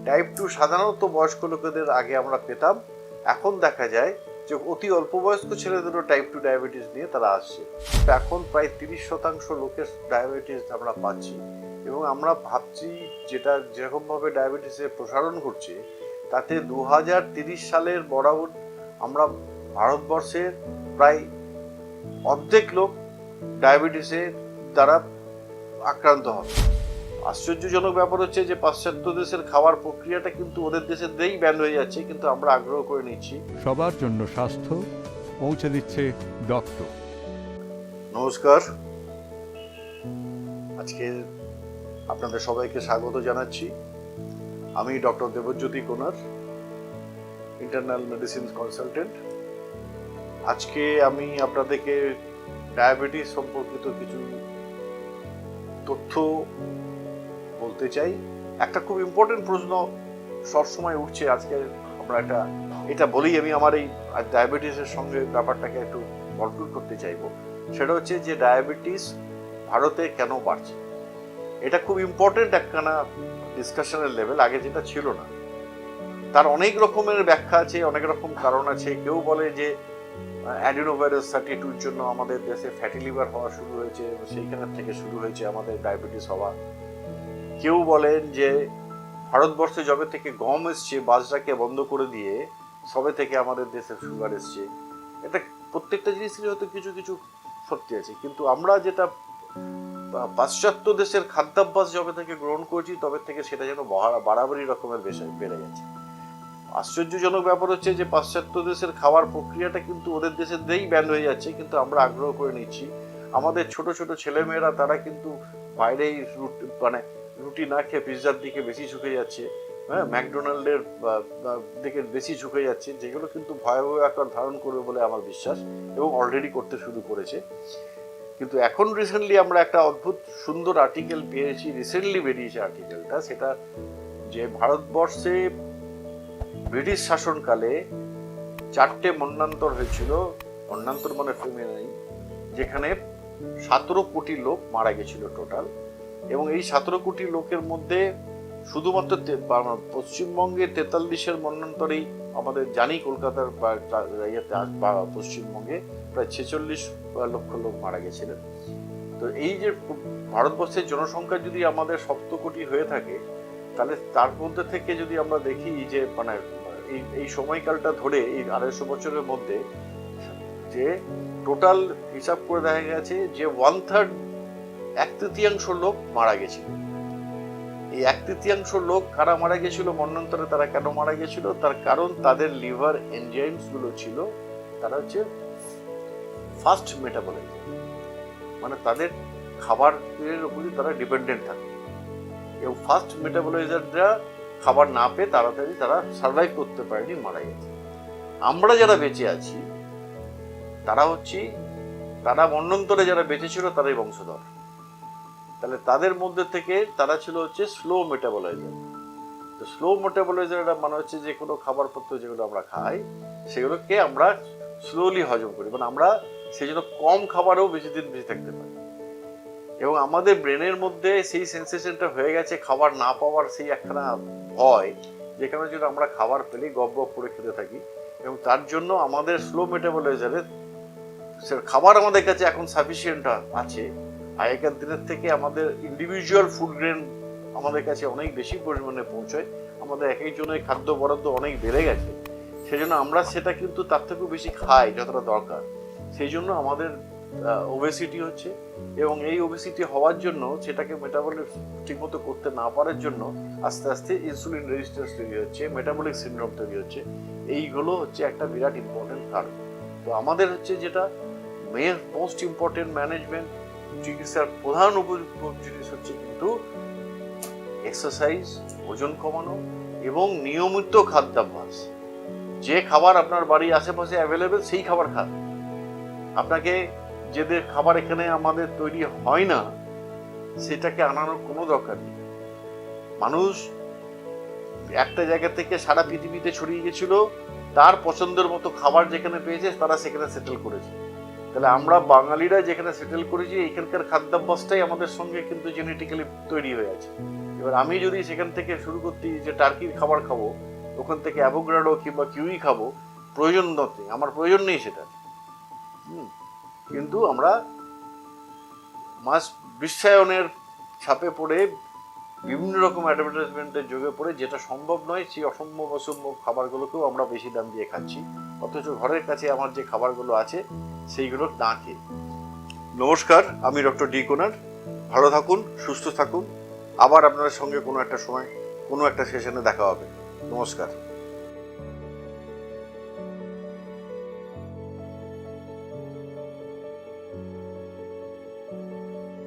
Type 2 সাধারণত বয়স্ক লোকেদের আগে আমরা পেতাম, এখন দেখা যায় যে অতি অল্প বয়স্ক ছেলেদেরও টাইপ 2 ডায়াবেটিস নিয়ে তারা আসছে। এখন প্রায় 30% লোকের ডায়াবেটিস আমরা পাচ্ছি এবং আমরা ভাবছি যেটা যেরকমভাবে ডায়াবেটিসের প্রসারণ ঘটছে তাতে 2030 সালের বরাবর আমরা ভারতবর্ষের প্রায় অর্ধেক লোক ডায়াবেটিসের দ্বারা আক্রান্ত হবে। আশ্চর্যজনক ব্যাপার হচ্ছে যে পাশ্চাত্য দেশের খাওয়ার প্রক্রিয়াটা কিন্তু ওদের দেশের দিয়েই ব্যান হয়ে যাচ্ছে, কিন্তু আমরা আগ্রহ করে নিচ্ছি। সবার জন্য স্বাস্থ্য পৌঁছে দিচ্ছে ডক্টর। নমস্কার, আজকে আপনাদের সবাইকে স্বাগত জানাচ্ছি। আমি ডক্টর দেবজ্যোতি কোনার, ইন্টারনাল মেডিসিন কনসালটেন্ট। আজকে আমি আপনাদেরকে ডায়াবেটিস সম্পর্কিত কিছু তথ্য বলতে চাই। একটা খুব ইম্পর্টেন্ট প্রশ্ন সবসময় উঠছে, আজকে আমরা এটা বলেই আমি আমার এই ডায়াবেটিসের সঙ্গে ব্যাপারটাকে একটু ভরপুর করতে চাইবো। সেটা হচ্ছে যে ডায়াবেটিস ভারতে কেন বাড়ছে। এটা খুব ইম্পর্টেন্ট একখানা ডিসকাশনের লেভেল, আগে যেটা ছিল না। তার অনেক রকমের ব্যাখ্যা আছে, অনেক রকম কারণ আছে। কেউ বলে যে অ্যাডিনোভাইরাস 32 জন্য আমাদের দেশে ফ্যাটি লিভার হওয়া শুরু হয়েছে, সেইখান থেকে শুরু হয়েছে আমাদের ডায়াবেটিস হওয়া। কেউ বলেন যে ভারতবর্ষে যবে থেকে গম এসছে, বাজরাকে বন্ধ করে দিয়ে সবে থেকে আমাদের দেশে সুগার এসছে। এটা প্রত্যেকটা জিনিসেরই হয়তো কিছু কিছু সত্যি আছে, কিন্তু আমরা যেটা পাশ্চাত্য দেশের খাদ্যাভ্যাস যবে থেকে গ্রহণ করছি তবে থেকে সেটা যেন বাড়াবাড়ি রকমের বেড়ে গেছে। আশ্চর্যজনক ব্যাপার হচ্ছে যে পাশ্চাত্য দেশের খাওয়ার প্রক্রিয়াটা কিন্তু ওদের দেশের দিয়েই ব্যান হয়ে যাচ্ছে, কিন্তু আমরা আগ্রহ করে নিচ্ছি। আমাদের ছোট ছোট ছেলেমেয়েরা তারা কিন্তু বাইরেই রুটি না খেয়ে পিৎজার দিকে বেশি ঝুঁকে যাচ্ছে, হ্যাঁ, ম্যাকডোনাল্ডের দিকে বেশি ঝুঁকে যাচ্ছে, যেগুলো কিন্তু ভয়াবহ আকার ধারণ করবে বলে আমার বিশ্বাস এবং অলরেডি করতে শুরু করেছে। কিন্তু এখন রিসেন্টলি আমরা একটা অদ্ভুত সুন্দর আর্টিকেল পেয়েছি, রিসেন্টলি বেরিয়েছে আর্টিকেলটা, সেটা যে ভারতবর্ষে ব্রিটিশ শাসনকালে 4টে মন্বন্তর হয়েছিল, মন্বন্তর মানে ফেমিনাইন, যেখানে 17 কোটি লোক মারা গেছিল টোটাল। এবং এই 17 কোটি লোকের মধ্যে শুধুমাত্র পশ্চিমবঙ্গে 43-এর মন্বন্তরেই আমাদের জানি কলকাতার পশ্চিমবঙ্গে প্রায় 46 লক্ষ লোক মারা গেছিলেন। তো এই যে ভারতবর্ষের জনসংখ্যা যদি আমাদের 7 কোটি হয়ে থাকে, তাহলে তার মধ্যে থেকে যদি আমরা দেখি যে এই সময়কালটা ধরে এই 250 বছরের মধ্যে যে টোটাল হিসাব করে দেখা গেছে যে 1/3 1/3 লোক মারা গেছিল। এই 1/3 লোক কারা মারা গেছিল মন্বন্তরে, তারা কেন মারা গেছিল? তার কারণ তাদের লিভার এনজাইমস গুলো ছিল, তারা হচ্ছে ফাস্ট মেটাবলাইজার, মানে তাদের খাবারের উপরই তারা ডিপেন্ডেন্ট থাকে। এবং ফাস্ট মেটাবলাইজাররা খাবার না পেয়ে তাড়াতাড়ি তারা সার্ভাইভ করতে পারেনি, মারা গেছে। আমরা যারা বেঁচে আছি তারা মন্বন্তরে যারা বেঁচে ছিল তারাই বংশধর। তাহলে তাদের মধ্যে থেকে তারা ছিল হচ্ছে স্লো মেটাবলাইজার। তো স্লো মেটাবলাইজারটা মানে হচ্ছে যে কোনো খাবার পত্র যেগুলো আমরা খাই সেগুলোকে আমরা স্লোলি হজম করি, মানে আমরা সেই জন্য কম খাবারেও বেশি দিন বেঁচে থাকতে পারি। এবং আমাদের ব্রেনের মধ্যে সেই সেন্সেশনটা হয়ে গেছে খাবার না পাওয়ার সেই একখানা ভয়, যেখানে যদি আমরা খাবার পেলে গপ গপ করে খেতে থাকি। এবং তার জন্য আমাদের স্লো মেটাবলাইজারের খাবার আমাদের কাছে এখন সাফিসিয়েন্ট আছে। আগেকার দিনের থেকে আমাদের ইন্ডিভিজুয়াল ফুড গ্রেন আমাদের কাছে অনেক বেশি পরিমাণে পৌঁছয়, আমাদের এক একজনের খাদ্য বরাদ্দ অনেক বেড়ে গেছে। সেই জন্য আমরা সেটা কিন্তু তার থেকেও বেশি খাই যতটা দরকার। সেই জন্য আমাদের ওবেসিটি হচ্ছে। এবং এই ওবেসিটি হওয়ার জন্য সেটাকে মেটাবলিক ঠিকমতো করতে না পারার জন্য আস্তে আস্তে ইনসুলিন রেজিস্ট্যান্স তৈরি হচ্ছে, মেটাবলিক সিনড্রোম তৈরি হচ্ছে। এইগুলো হচ্ছে একটা বিরাট ইম্পর্টেন্ট কারণ। তো আমাদের হচ্ছে যেটা মোস্ট ইম্পর্টেন্ট ম্যানেজমেন্ট চিকিৎসার প্রধান জিনিস হচ্ছে কিন্তু এক্সারসাইজ, ওজন কমানো এবং নিয়মিত খাদ্যাভ্যাস। যে খাবার আপনার বাড়ির আশেপাশে অ্যাভেলেবেল সেই খাবার খান। আপনাকে যেদের খাবার এখানে আমাদের তৈরি হয় না সেটাকে আনানোর কোনো দরকার নেই। মানুষ একটা জায়গা থেকে সারা পৃথিবীতে ছড়িয়ে গেছিল, তার পছন্দের মতো খাবার যেখানে পেয়েছে তারা সেখানে সেটেল করেছে। তাহলে আমরা বাঙালিরা যেখানে সেটেল করেছি এখানকার খাদ্যাভ্যাসটাই আমাদের সঙ্গে কিন্তু জেনেটিক্যালি তৈরি হয়ে আছে। এবার আমি যদি সেখান থেকে শুরু করতে যে টার্কির খাবার খাবো, ওখান থেকে অ্যাভোকাডো কিংবা কিউই খাবো, প্রয়োজন নেই, আমার প্রয়োজন নেই সেটা। কিন্তু আমরা মাস বিশ্বায়নের ছাপে পড়ে বিভিন্ন রকম অ্যাডভার্টাইজমেন্টের যোগে পড়ে যেটা সম্ভব নয় সেই অসম্ভব অসম্ভব খাবারগুলোকেও আমরা বেশি দাম দিয়ে খাচ্ছি, অথচ ঘরের কাছে আমার যে খাবারগুলো আছে সেইগুলো না খেয়ে। নমস্কার, আমি ডক্টর ডি কোনার। ভালো থাকুন, সুস্থ থাকুন। আবার আপনাদের সঙ্গে কোনো একটা সময় কোনো একটা সেশনে দেখা হবে। নমস্কার।